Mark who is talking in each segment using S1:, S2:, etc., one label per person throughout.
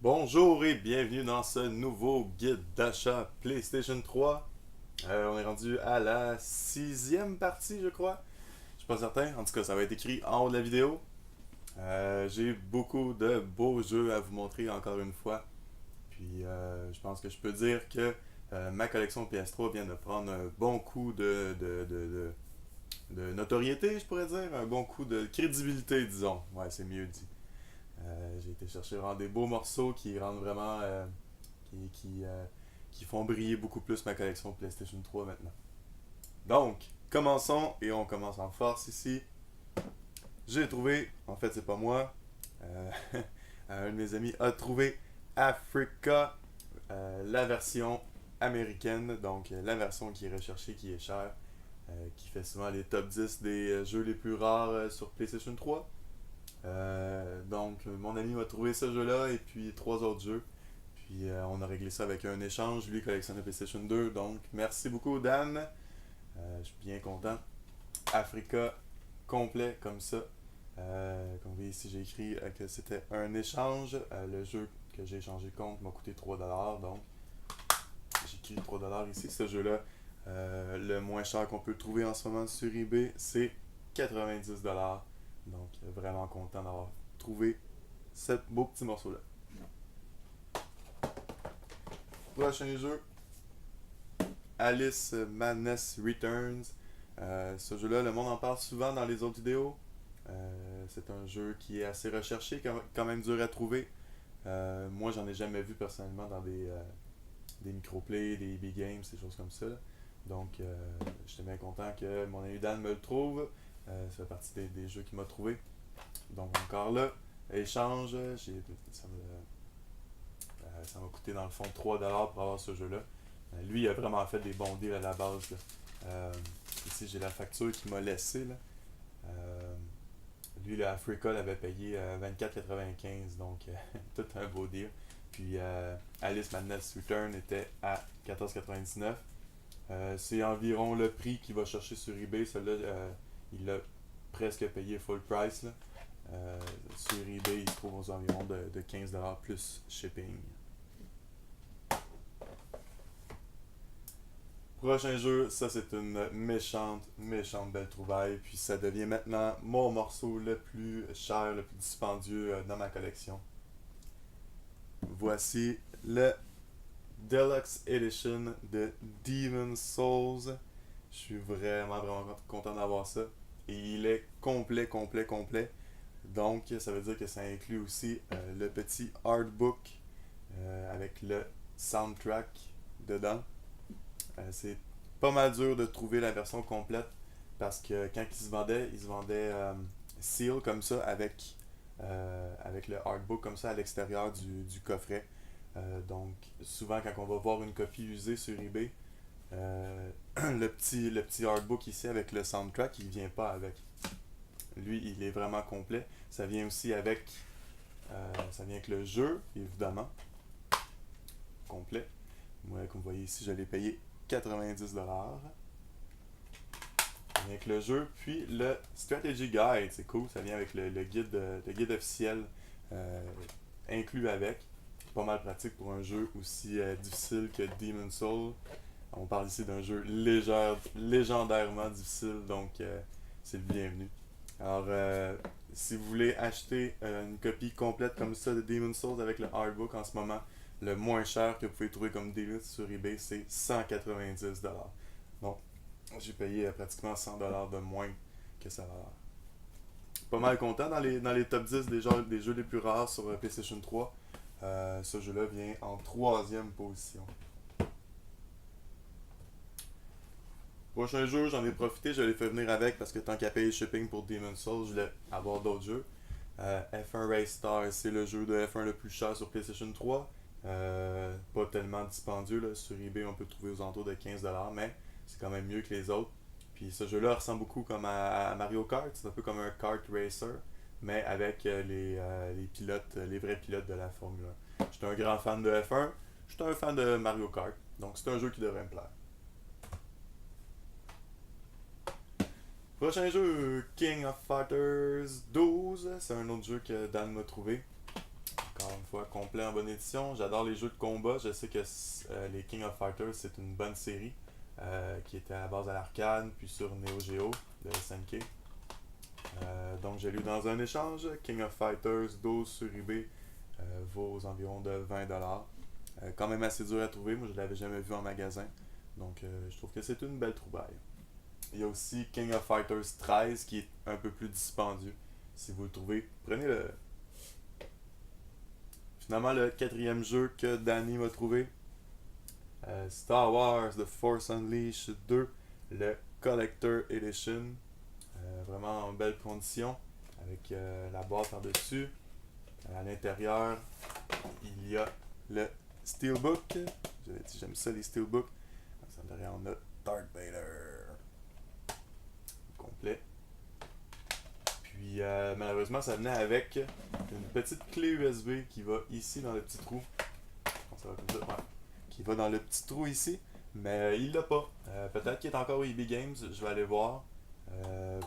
S1: Bonjour et bienvenue dans ce nouveau guide d'achat PlayStation 3. On est rendu à la sixième partie, je crois. Je suis pas certain. En tout cas, ça va être écrit en haut de la vidéo. J'ai beaucoup de beaux jeux à vous montrer encore une fois. Puis je pense que je peux dire que ma collection PS3 vient de prendre un bon coup de notoriété, je pourrais dire. Un bon coup de crédibilité, disons. Ouais, c'est mieux dit. J'ai été chercher vraiment des beaux morceaux qui rendent vraiment. Qui, qui, euh, qui font briller beaucoup plus ma collection PlayStation 3 maintenant. Donc, commençons et on commence en force ici. J'ai trouvé, en fait, c'est pas moi, euh, un de mes amis a trouvé Africa, la version américaine, donc la version qui est recherchée, qui est chère, qui fait souvent les top 10 des jeux les plus rares sur PlayStation 3. Donc, mon ami m'a trouvé ce jeu-là et puis trois autres jeux. Puis on a réglé ça avec un échange. Lui collectionne la PlayStation 2. Donc, merci beaucoup, Dan. Je suis bien content. Africa complet comme ça. Comme vous voyez ici, j'ai écrit que c'était un échange. Le jeu que j'ai échangé contre m'a coûté 3$. Donc, j'ai écrit 3$ ici. Ce jeu-là, le moins cher qu'on peut trouver en ce moment sur eBay, c'est 90$. Donc, vraiment content d'avoir trouvé ce beau petit morceau-là. Prochain jeu, Alice Madness Returns. Ce jeu-là, le monde en parle souvent dans les autres vidéos. C'est un jeu qui est assez recherché, quand même dur à trouver. Moi, j'en ai jamais vu personnellement dans des microplays, des big games, des choses comme ça. Donc, j'étais bien content que mon ami Dan me le trouve. Ça fait partie des jeux qu'il m'a trouvé. Donc, encore là, échange. Ça m'a coûté dans le fond 3$ pour avoir ce jeu-là. Lui, il a vraiment fait des bons deals à la base. Là. Euh, Ici, j'ai la facture qu'il m'a laissée. Là. Euh, Lui, le Africa l'avait payé 24,95$, donc tout un beau deal. Puis Alice Madness Return était à 14,99$. C'est environ le prix qu'il va chercher sur eBay. Celui-là, il l'a presque payé full price. Là. Sur eBay, il trouve aux environs de 15$ plus shipping. Prochain jeu, ça c'est une méchante belle trouvaille. Puis ça devient maintenant mon morceau le plus cher, le plus dispendieux dans ma collection. Voici le Deluxe Edition de Demon's Souls. Je suis vraiment content d'avoir ça. Et il est complet. Donc ça veut dire que ça inclut aussi le petit artbook avec le soundtrack dedans. C'est pas mal dur de trouver la version complète parce que quand ils se vendaient seal comme ça avec le artbook comme ça à l'extérieur du coffret. Donc souvent quand on va voir une copie usée sur eBay, le petit artbook ici avec le soundtrack, il vient pas avec. Lui, il est vraiment complet. Ça vient avec le jeu, évidemment, complet. Moi, comme vous voyez ici, je l'ai payé 90$. Avec le jeu, puis le Strategy Guide, c'est cool, ça vient avec le guide officiel euh, inclus avec. Pas mal pratique pour un jeu aussi difficile que Demon's Souls. On parle ici d'un jeu légendairement difficile, donc c'est le bienvenu. Alors, si vous voulez acheter une copie complète comme ça de Demon's Souls avec le hardbook en ce moment, le moins cher que vous pouvez trouver comme deal sur eBay, c'est 190$. Donc, j'ai payé pratiquement 100$ de moins que ça va. Pas mal content dans les top 10 des jeux les plus rares sur PlayStation 3. Ce jeu-là vient en troisième position. Prochain jeu, j'en ai profité, je l'ai fait venir avec parce que tant qu'à payer le shipping pour Demon's Souls, je voulais avoir d'autres jeux. F1 Race Star, c'est le jeu de F1 le plus cher sur PlayStation 3. Pas tellement dispendieux, là. Sur eBay on peut le trouver aux alentours de 15$, mais c'est quand même mieux que les autres. Puis ce jeu-là ressemble beaucoup comme à Mario Kart, c'est un peu comme un kart racer, mais avec les pilotes, les vrais pilotes de la Formule 1. J'étais un grand fan de F1, j'étais un fan de Mario Kart, donc c'est un jeu qui devrait me plaire. Prochain jeu, King of Fighters 12. C'est un autre jeu que Dan m'a trouvé. Encore une fois complet en bonne édition. J'adore les jeux de combat. Je sais que les King of Fighters, c'est une bonne série qui était à la base à l'arcade, puis sur Neo Geo, de SNK. Donc j'ai lu dans un échange, King of Fighters 12 sur eBay vaut aux environs de 20$. Quand même assez dur à trouver, moi je l'avais jamais vu en magasin. Donc je trouve que c'est une belle trouvaille. Il y a aussi King of Fighters 13 qui est un peu plus dispendieux. Si vous le trouvez, prenez-le. Finalement, le quatrième jeu que Danny m'a trouvé, Star Wars The Force Unleashed 2, le Collector Edition. Vraiment en belle condition, avec la boîte par-dessus. À l'intérieur, il y a le Steelbook. J'avais dit, j'aime ça les Steelbooks. Derrière, on a Darth Vader complet. Puis malheureusement, ça venait avec une petite clé USB qui va ici dans le petit trou. Ça va comme ça, ouais. Qui va dans le petit trou ici. Mais il l'a pas. Peut-être qu'il est encore au EB Games, je vais aller voir.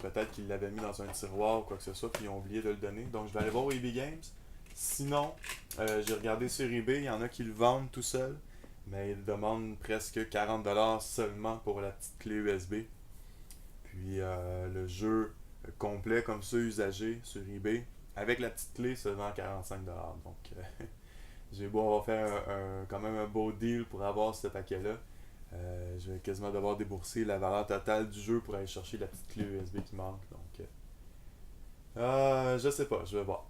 S1: Peut-être qu'ils l'avaient mis dans un tiroir ou quoi que ce soit, puis ils ont oublié de le donner. Donc je vais aller voir au EB Games. Sinon, j'ai regardé sur eBay, il y en a qui le vendent tout seul, mais ils demandent presque 40$ seulement pour la petite clé USB. Puis le jeu complet comme ça, usagé sur eBay, avec la petite clé seulement 45$. Donc j'ai beau avoir fait quand même un beau deal pour avoir ce paquet-là. Je vais quasiment devoir débourser la valeur totale du jeu pour aller chercher la petite clé USB qui manque. Donc, je sais pas, je vais voir.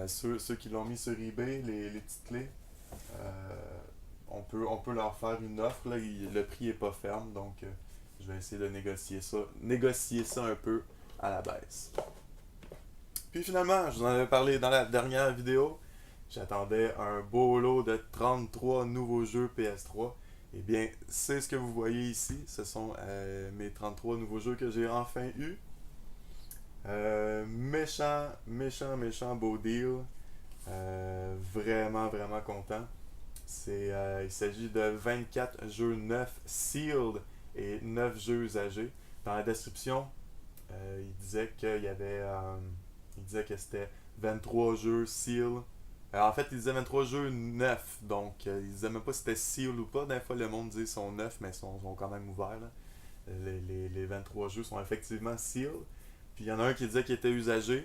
S1: Ceux qui l'ont mis sur eBay, les petites clés, on peut leur faire une offre. Là, le prix est pas ferme, donc je vais essayer de négocier ça un peu à la baisse. Puis finalement, je vous en avais parlé dans la dernière vidéo. J'attendais un beau lot de 33 nouveaux jeux PS3. Eh bien, c'est ce que vous voyez ici. Ce sont mes 33 nouveaux jeux que j'ai enfin eus. Méchant beau deal. Vraiment content. Il s'agit de 24 jeux neufs sealed et 9 jeux usagés. Dans la description, il disait que c'était 23 jeux sealed. En fait, il disait 23 jeux neufs, donc il disait même pas si c'était sealed ou pas. Des fois, le monde dit qu'ils sont neufs, mais ils sont quand même ouverts. Là. Les 23 jeux sont effectivement sealed. Puis il y en a un qui disait qu'il était usagé,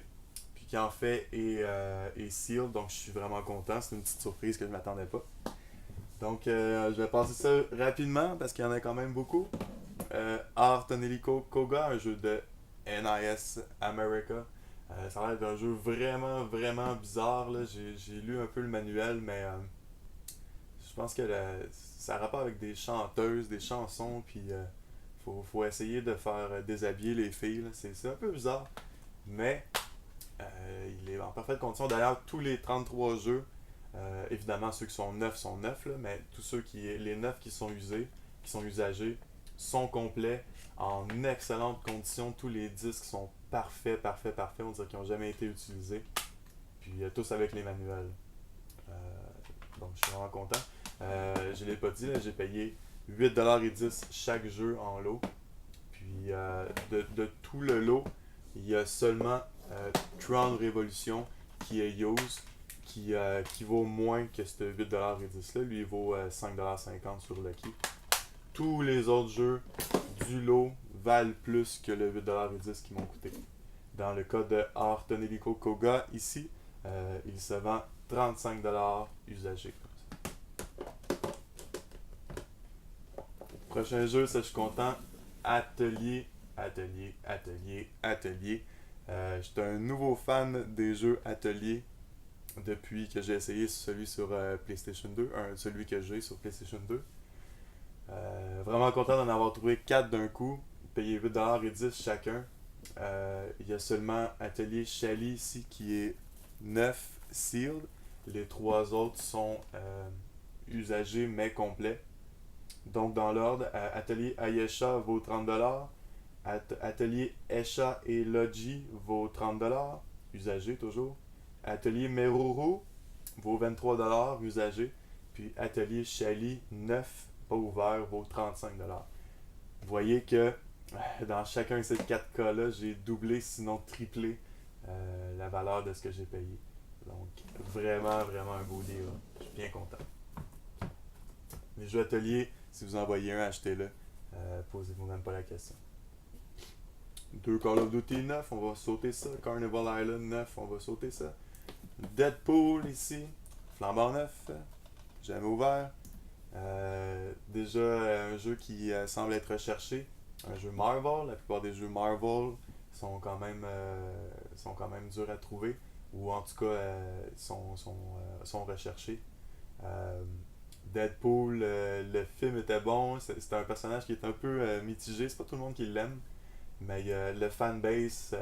S1: puis qui en fait est sealed, donc je suis vraiment content. C'est une petite surprise que je m'attendais pas. Donc je vais passer ça rapidement parce qu'il y en a quand même beaucoup. Art Tonelico Koga, un jeu de NIS America. Ça a l'air d'un jeu vraiment bizarre. Là. J'ai lu un peu le manuel, mais je pense que ça a rapport avec des chanteuses, des chansons, puis faut essayer de faire déshabiller les filles. Là. C'est un peu bizarre, mais il est en parfaite condition. D'ailleurs, tous les 33 jeux, évidemment ceux qui sont neufs, là, mais les neufs qui sont usagés, sont complets, en excellente condition. Tous les disques sont parfaits. On dirait qu'ils n'ont jamais été utilisés. Puis tous avec les manuels. Donc je suis vraiment content. Je l'ai pas dit, là, j'ai payé 8,10$ chaque jeu en lot. Puis de tout le lot, il y a seulement Tron Revolution qui est use, qui vaut moins que ce 8,10$ là. Lui, il vaut 5,50$ sur Lucky. Tous les autres jeux du lot valent plus que le 8,10$ qu'ils m'ont coûté. Dans le cas de Art Tonelico Koga, ici, il se vend 35$ usagé. Prochain jeu, ça je suis content. Atelier. J'étais un nouveau fan des jeux Atelier depuis que j'ai essayé celui sur PlayStation 2, celui que j'ai sur PlayStation 2. Vraiment content d'en avoir trouvé 4 d'un coup, payé 8,10$ chacun. Il y a seulement Atelier Chali ici qui est 9 sealed. Les 3 autres sont usagés mais complets. Donc dans l'ordre, Atelier Ayesha vaut 30$, Atelier Esha et Logi vaut 30$, usagé toujours. Atelier Meruru vaut 23$, usagé. Puis Atelier Chali 9, pas ouvert, vaut 35$. Vous voyez que dans chacun de ces 4 cas-là, j'ai doublé, sinon triplé la valeur de ce que j'ai payé. Donc, vraiment, vraiment un beau deal. Je suis bien content. Les jeux ateliers, si vous en voyez un, achetez-le. Posez-vous même pas la question. Deux Call of Duty 9, on va sauter ça. Carnival Island 9, on va sauter ça. Deadpool ici. Flambant 9, jamais ouvert. Déjà un jeu qui semble être recherché. Un jeu Marvel. La plupart des jeux Marvel sont quand même durs à trouver. Ou en tout cas sont recherchés. Euh, Deadpool, le film était bon. C'est un personnage qui est un peu mitigé. C'est pas tout le monde qui l'aime. Mais le fanbase,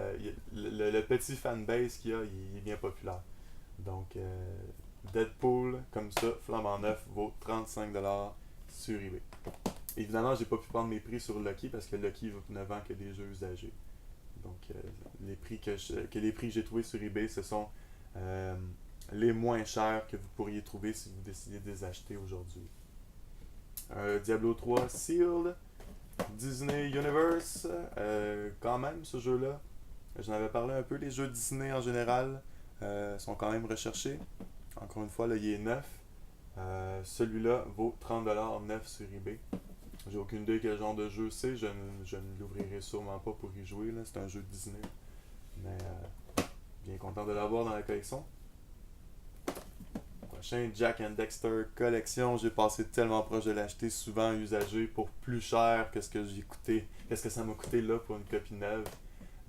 S1: le petit fanbase qu'il y a, il est bien populaire. Donc, Deadpool, comme ça, flambant neuf, vaut 35$ sur eBay. Évidemment, j'ai pas pu prendre mes prix sur Lucky parce que Lucky ne vend que des jeux usagés. Donc, les prix que j'ai trouvés sur eBay, ce sont euh, les moins chers que vous pourriez trouver si vous décidez de les acheter aujourd'hui. Diablo 3 Sealed, Disney Universe, quand même ce jeu-là. J'en avais parlé un peu, les jeux Disney en général sont quand même recherchés. Encore une fois, là, il est neuf. Celui-là vaut 30$ neuf sur eBay. J'ai aucune idée quel genre de jeu c'est, je ne l'ouvrirai sûrement pas pour y jouer, là. C'est un jeu Disney. Mais bien content de l'avoir dans la collection. Prochain, Jack and Dexter collection. J'ai passé tellement proche de l'acheter, souvent usagé pour plus cher que ce que j'ai coûté. Qu'est-ce que ça m'a coûté là pour une copie neuve.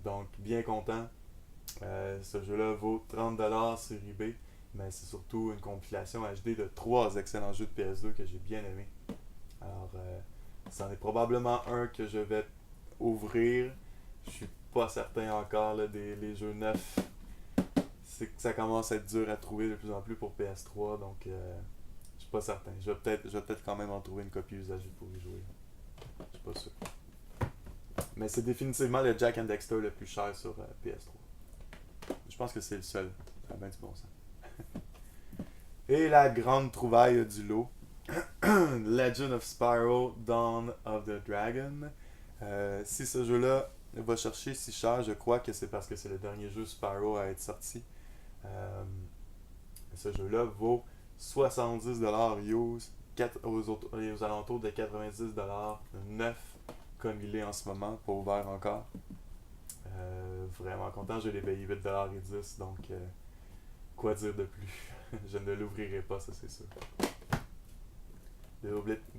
S1: Donc, bien content. Ce jeu-là vaut 30$ sur eBay. Mais c'est surtout une compilation HD de 3 excellents jeux de PS2 que j'ai bien aimé. Alors, c'en est probablement un que je vais ouvrir. Je suis pas certain encore là, les jeux neufs. C'est que ça commence à être dur à trouver de plus en plus pour PS3, donc je suis pas certain. Je vais peut-être quand même en trouver une copie usagée pour y jouer. Je suis pas sûr. Mais c'est définitivement le Jack and Dexter le plus cher sur PS3. Je pense que c'est le seul. Ça a bien du bon sens. Et la grande trouvaille du lot. Legend of Spyro Dawn of the Dragon. Si ce jeu-là va chercher si cher, je crois que c'est parce que c'est le dernier jeu Spyro à être sorti. Ce jeu-là vaut 70$ use, aux alentours de 90$ neuf comme il est en ce moment, pas ouvert encore. Vraiment content, je l'ai payé 8$ et 10$, donc quoi dire de plus? Je ne l'ouvrirai pas, ça c'est sûr. The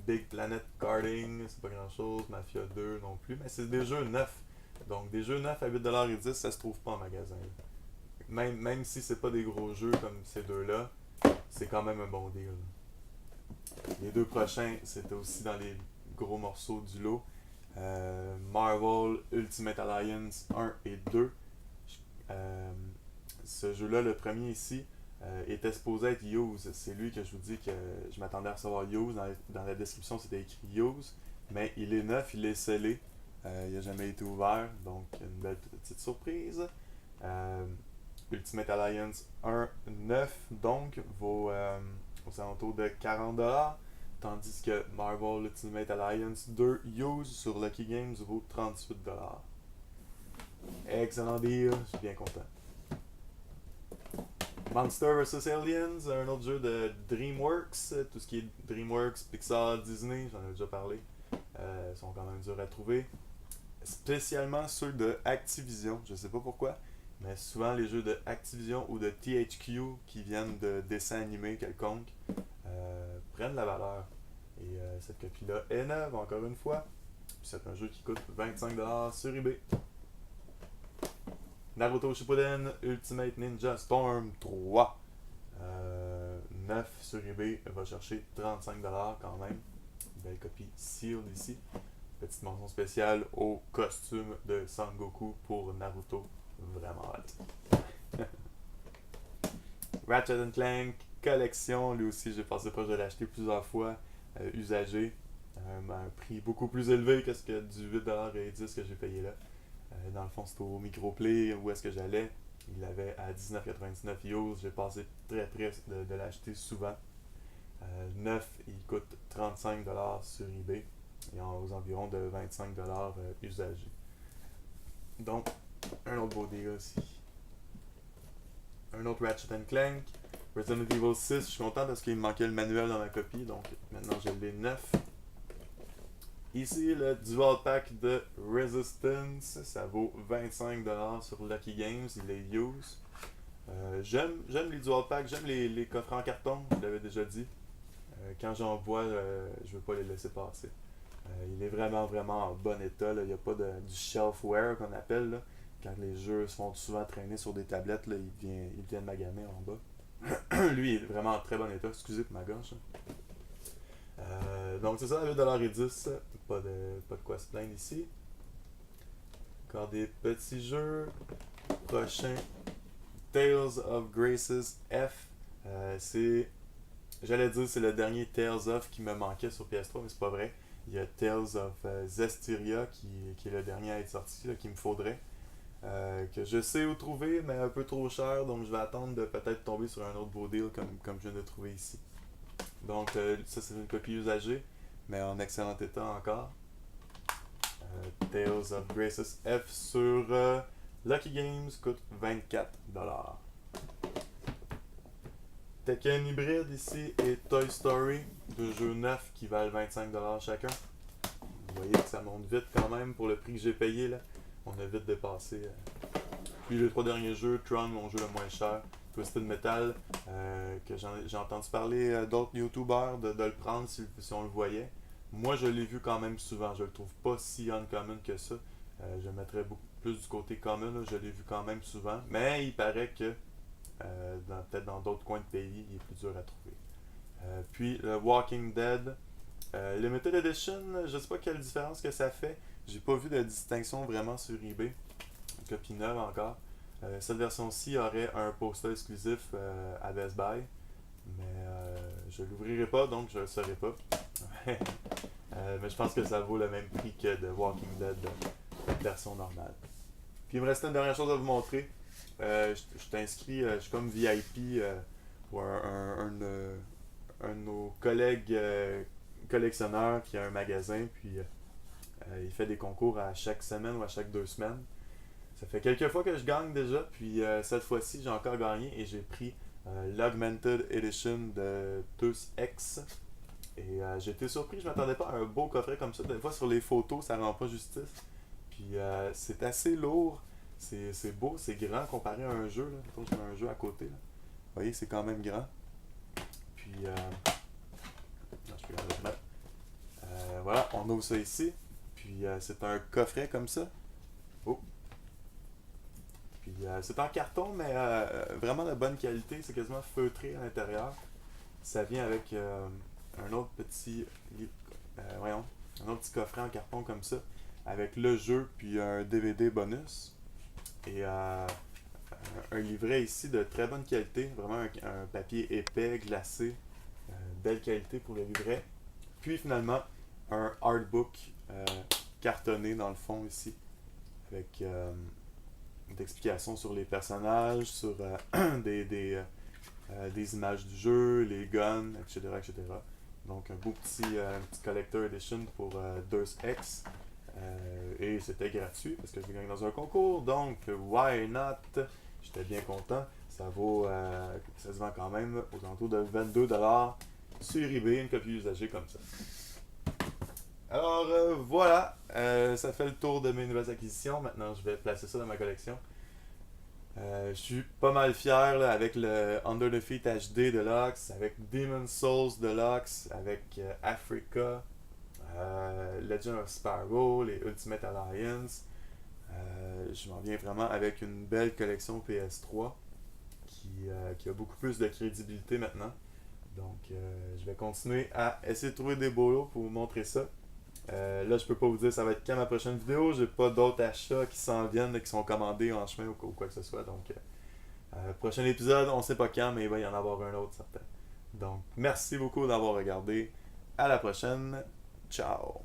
S1: Big Planet Karting, c'est pas grand chose. Mafia 2 non plus, mais c'est des jeux neufs. Donc des jeux neufs à 8$ et 10$, ça se trouve pas en magasin. Même si c'est pas des gros jeux comme ces deux-là, c'est quand même un bon deal. Les deux prochains, c'était aussi dans les gros morceaux du lot. Marvel Ultimate Alliance 1 et 2. Ce jeu-là, le premier ici, était supposé être Use. C'est lui que je vous dis que je m'attendais à recevoir Use. Dans la description, c'était écrit Use. Mais il est neuf, il est scellé. Il n'a jamais été ouvert. Donc, une belle petite surprise. Ultimate Alliance 1 9 donc vaut aux alentours de 40$, tandis que Marvel Ultimate Alliance 2 Use sur Lucky Games vaut 38$. Excellent deal, je suis bien content. Monster vs Aliens, un autre jeu de DreamWorks, tout ce qui est DreamWorks, Pixar, Disney, j'en ai déjà parlé, sont quand même durs à trouver. Spécialement ceux de Activision, je sais pas pourquoi. Mais souvent, les jeux de Activision ou de THQ qui viennent de dessins animés quelconques prennent la valeur. Et cette copie-là est neuve, encore une fois. Puis c'est un jeu qui coûte 25$ sur eBay. Naruto Shippuden Ultimate Ninja Storm 3. 9 sur eBay, va chercher 35$ quand même. Belle copie sealed ici. Petite mention spéciale au costume de Sangoku pour Naruto. Vraiment hâte. Ratchet Clank collection, lui aussi j'ai passé proche de l'acheter plusieurs fois, usagé, à un prix beaucoup plus élevé que ce que du 8$ et 10$ que j'ai payé là. Dans le fond c'était au Microplay où est-ce que j'allais, il avait à 19,99 use, j'ai passé très près de l'acheter souvent. Neuf, il coûte 35$ sur eBay et aux environs de 25$ usagé. Donc, un autre beau deal aussi. Un autre Ratchet Clank. Resident Evil 6, je suis content parce qu'il me manquait le manuel dans ma copie, donc maintenant je l'ai neuf. Ici, le Dual Pack de Resistance, ça vaut 25$ sur Lucky Games, il est used. J'aime les Dual Packs, j'aime les coffrets en carton, je l'avais déjà dit. Quand j'en vois, je veux pas les laisser passer. Il est vraiment en bon état, là. Il n'y a pas du shelfware qu'on appelle. Là. Quand les jeux se font souvent traîner sur des tablettes, là, ils viennent maganer en bas. Lui, il est vraiment en très bon état, excusez pour ma gorge. Donc c'est ça, 8,10$. Pas de quoi se plaindre ici. Encore des petits jeux. Prochain, Tales of Graces F. J'allais dire c'est le dernier Tales of qui me manquait sur PS3, mais c'est pas vrai. Il y a Tales of Zestiria qui est le dernier à être sorti, là, qu'il me faudrait. Que je sais où trouver, mais un peu trop cher, donc je vais attendre de peut-être tomber sur un autre beau deal comme je viens de trouver ici. Donc ça c'est une copie usagée, mais en excellent état encore. Tales of Graces F sur Lucky Games coûte 24$. Tekken Hybrid ici et Toy Story, deux jeux neufs qui valent 25$ chacun. Vous voyez que ça monte vite quand même pour le prix que j'ai payé là. On a vite dépassé. Puis les trois derniers jeux, Tron, mon jeu le moins cher, Twisted Metal, que j'ai entendu parler d'autres youtubeurs de le prendre si on le voyait. Moi je l'ai vu quand même souvent, je le trouve pas si uncommon que ça. Je le mettrais beaucoup plus du côté common, là. Je l'ai vu quand même souvent. Mais il paraît que peut-être dans d'autres coins de pays, il est plus dur à trouver. Puis le Walking Dead Limited Edition, je sais pas quelle différence que ça fait. J'ai pas vu de distinction vraiment sur eBay. Une copie neuve encore. Cette version-ci aurait un poster exclusif à Best Buy. Mais je l'ouvrirai pas, donc je le saurai pas. Mais je pense que ça vaut le même prix que de Walking Dead version normale. Puis il me restait une dernière chose à vous montrer. Je t'inscris, je suis comme VIP pour un de nos collègues collectionneurs qui a un magasin, puis il fait des concours à chaque semaine ou à chaque 2 semaines. Ça fait quelques fois que je gagne déjà, puis cette fois-ci j'ai encore gagné et j'ai pris l'Augmented Edition de Deus Ex. Et j'ai été surpris, je m'attendais pas à un beau coffret comme ça. Des fois sur les photos ça rend pas justice. Puis c'est assez lourd, c'est beau, c'est grand comparé à un jeu. Là. Mettons, je mets un jeu à côté. Là. Vous voyez, c'est quand même grand. Puis non, je peux le remettre. Voilà, on ouvre ça ici. Puis c'est un coffret comme ça. Oh. Puis c'est en carton, mais vraiment de bonne qualité. C'est quasiment feutré à l'intérieur. Ça vient avec un autre petit voyons, un autre petit coffret en carton comme ça, avec le jeu puis un DVD bonus. Et un livret ici de très bonne qualité, vraiment un papier épais, glacé, belle qualité pour le livret. Puis finalement, un artbook cartonné dans le fond ici, avec des explications sur les personnages, sur des images du jeu, les guns, etc. etc. Donc un beau petit collector edition pour Deus Ex. Et c'était gratuit parce que je gagne dans un concours, donc why not? J'étais bien content. Ça se vend quand même aux alentours de 22$ sur eBay, une copie usagée comme ça. Alors voilà, ça fait le tour de mes nouvelles acquisitions. Maintenant, je vais placer ça dans ma collection. Je suis pas mal fier là, avec le Under the Feet HD Deluxe, avec Demon's Souls Deluxe, avec Africa, Legend of Sparrow, les Ultimate Alliance. Je m'en viens vraiment avec une belle collection PS3 qui a beaucoup plus de crédibilité maintenant. Donc je vais continuer à essayer de trouver des beaux lots pour vous montrer ça. Là, je peux pas vous dire ça va être quand ma prochaine vidéo. J'ai pas d'autres achats qui s'en viennent, qui sont commandés en chemin ou quoi que ce soit. Donc, prochain épisode, on sait pas quand, mais il va y en avoir un autre certain. Donc, merci beaucoup d'avoir regardé. À la prochaine. Ciao.